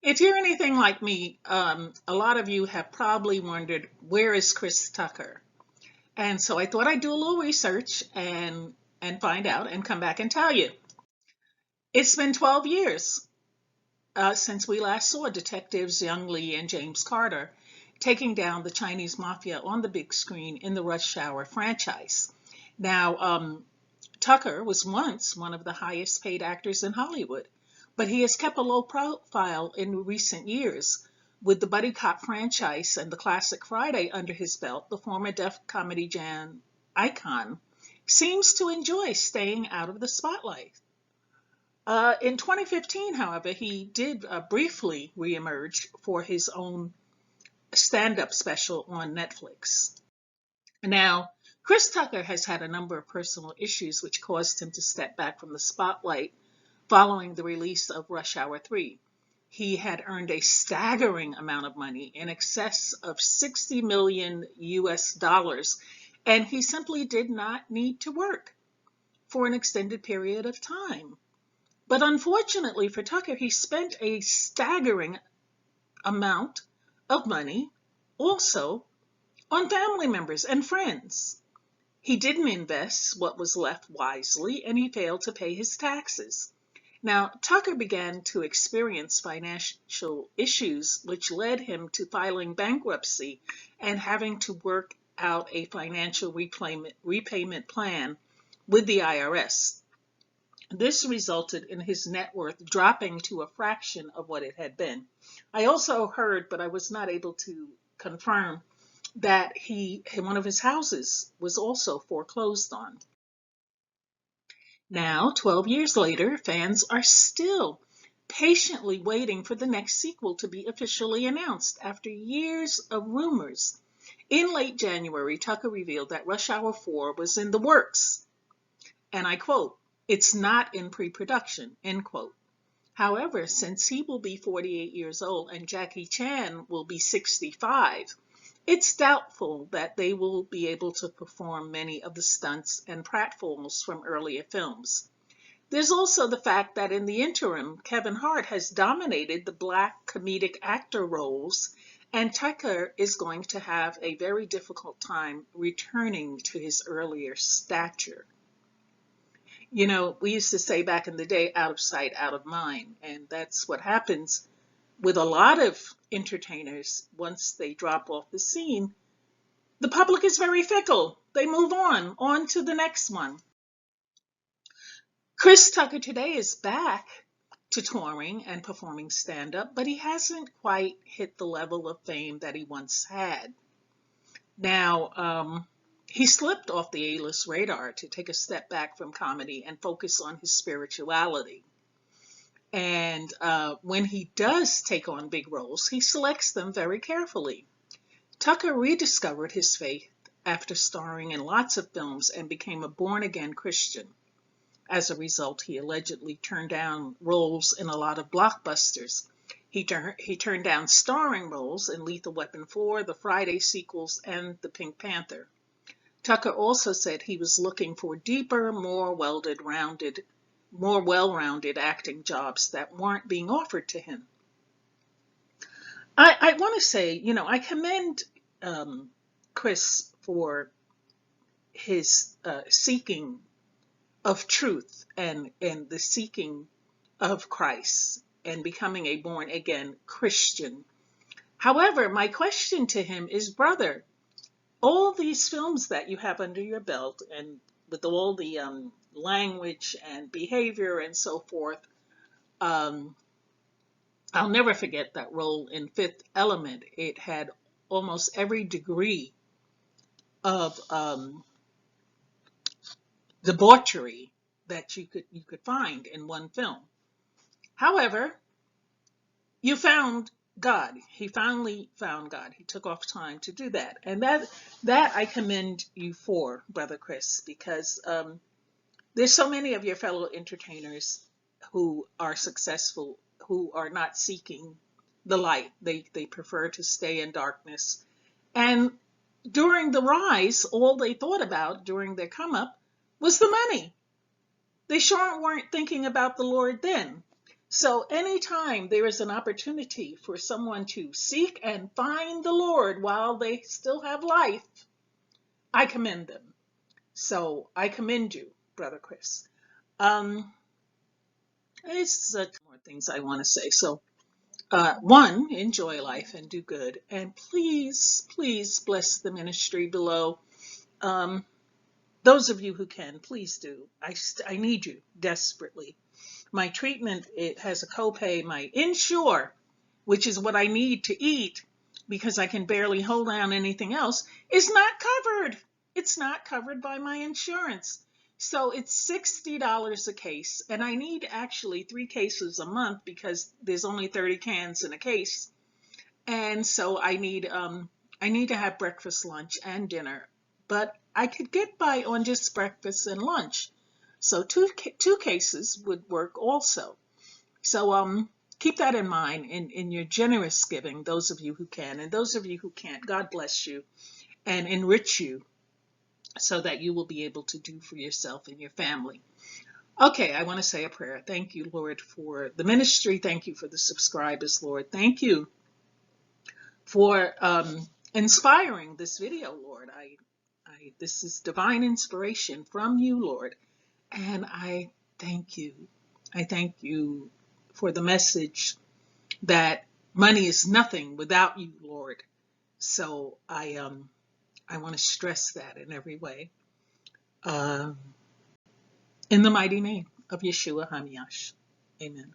If you're anything like me, a lot of you have probably wondered, where is Chris Tucker? And so I thought I'd do a little research and find out and come back and tell you. It's been 12 years since we last saw detectives Young Lee and James Carter taking down the Chinese mafia on the big screen in the Rush Hour franchise. Now, Tucker was once one of the highest paid actors in Hollywood, but he has kept a low profile in recent years. With the Buddy Cop franchise and the classic Friday under his belt, the former Def Comedy Jam icon seems to enjoy staying out of the spotlight. In 2015, however, he did briefly reemerge for his own stand-up special on Netflix. Now, Chris Tucker has had a number of personal issues which caused him to step back from the spotlight following the release of Rush Hour 3. He had earned a staggering amount of money, in excess of 60 million US dollars, and he simply did not need to work for an extended period of time. But unfortunately for Tucker, he spent a staggering amount of money also on family members and friends. He didn't invest what was left wisely, and he failed to pay his taxes. Now, Tucker began to experience financial issues, which led him to filing bankruptcy and having to work out a financial repayment plan with the IRS. This resulted in his net worth dropping to a fraction of what it had been. I also heard, but I was not able to confirm, that one of his houses was also foreclosed on. Now, 12 years later, fans are still patiently waiting for the next sequel to be officially announced after years of rumors. In late January, Tucker revealed that Rush Hour 4 was in the works. And I quote, "It's not in pre-production," end quote. However, since he will be 48 years old and Jackie Chan will be 65, it's doubtful that they will be able to perform many of the stunts and pratfalls from earlier films. There's also the fact that in the interim, Kevin Hart has dominated the black comedic actor roles, and Tucker is going to have a very difficult time returning to his earlier stature. You know, we used to say back in the day, out of sight, out of mind, and that's what happens with a lot of entertainers. Once they drop off the scene, the public is very fickle. They move on to the next one. Chris Tucker today is back to touring and performing stand-up, but he hasn't quite hit the level of fame that he once had. Now, he slipped off the A-list radar to take a step back from comedy and focus on his spirituality. And when he does take on big roles, he selects them very carefully. Tucker rediscovered his faith after starring in lots of films and became a born-again Christian. As a result, he allegedly turned down roles in a lot of blockbusters. He turned down starring roles in Lethal Weapon 4, the Friday sequels, and The Pink Panther. Tucker also said he was looking for deeper, more well-rounded acting jobs that weren't being offered to him. I want to say, I commend Chris for his seeking of truth and the seeking of Christ and becoming a born-again Christian. However, my question to him is, brother, all these films that you have under your belt and with all the language and behavior and so forth, I'll never forget that role in Fifth Element. It had almost every degree of debauchery that you could find in one film. However, you found God. He finally found God. He took off time to do that, and that I commend you for, Brother Chris, because there's so many of your fellow entertainers who are successful who are not seeking the light. They prefer to stay in darkness. And during the rise, all they thought about during their come up was the money. They sure weren't thinking about the Lord then. So anytime there is an opportunity for someone to seek and find the Lord while they still have life, I commend them. So I commend you, Brother Chris. Um, it's more things I want to say. So one, enjoy life and do good. And please, please bless the ministry below. Um, those of you who can, please do. I need you desperately. My treatment, it has a copay. My Insure, which is what I need to eat because I can barely hold down anything else, is not covered. It's not covered by my insurance. So it's $60 a case, and I need actually 3 cases a month because there's only 30 cans in a case. And so I need to have breakfast, lunch, and dinner. But I could get by on just breakfast and lunch. So two cases would work also. So keep that in mind in your generous giving, those of you who can, and those of you who can't, God bless you and enrich you so that you will be able to do for yourself and your family. Okay, I want to say a prayer. Thank you, Lord, for the ministry. Thank you for the subscribers, Lord. Thank you for inspiring this video, Lord. This is divine inspiration from you, Lord, and I thank you. I thank you for the message that money is nothing without you, Lord. So I want to stress that in every way. In the mighty name of Yeshua HaMashiach. Amen.